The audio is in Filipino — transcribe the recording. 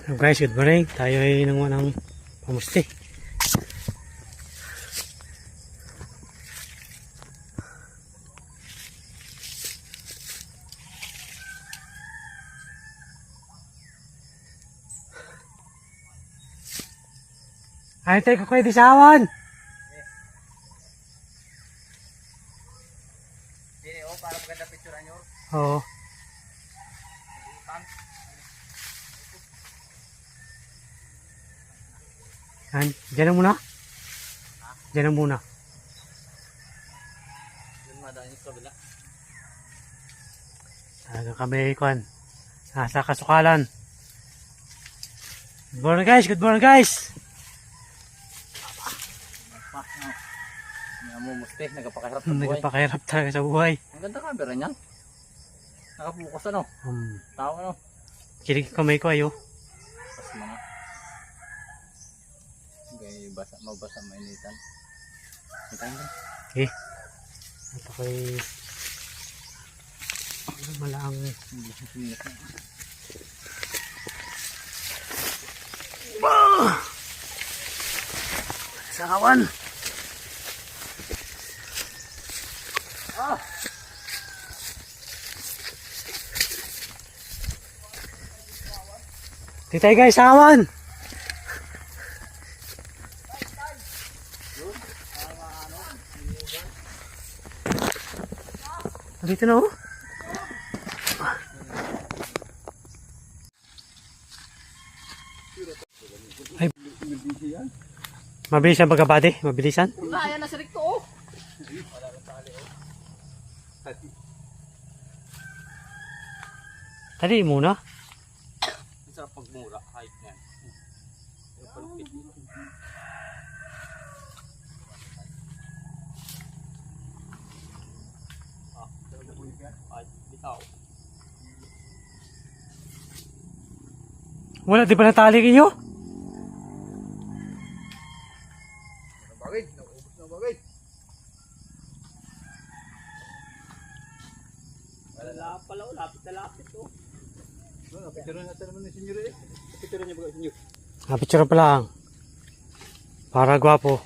Hello guys, good morning. Tayo ay nanguha ng pamusti. Ay, tayo ko kayo di sawan. Hindi, para maganda picture nyo. Oo. Yan, dyan na muna. Dyan na muna. Yun madaan yung kabila. Talagang kami ikon. Nasa kasukalan. Good morning guys, good morning guys. Nga mo musti, nagpakahirap sa buhay. Nagpakahirap talaga sa buhay. Ang ganda camera niyan. Nakapukas ano? Tao ano? Kilig kamay ko ayo. Pas mga. Okay, mabasa mainitan. Hintayin ka. Okay. Ito kay malaang Hindi siya sinilas na. sawan. Dito tayo guys, sawan. Dito na oh. Ay, mabilis ang pagkabati, mabilisan. Kaya na sa rikto oh. Tali muna. Ang sarap pagmura, hype niyan. Yung palupit. Ay, bitaw. Wala, di ba natali kinyo? Bagay, naubos na bagay. Wala pala, lapit na lapit oh. Picture natin naman ni senyor eh. Picture niya bagay senyor. Picture pa lang. Para gwapo.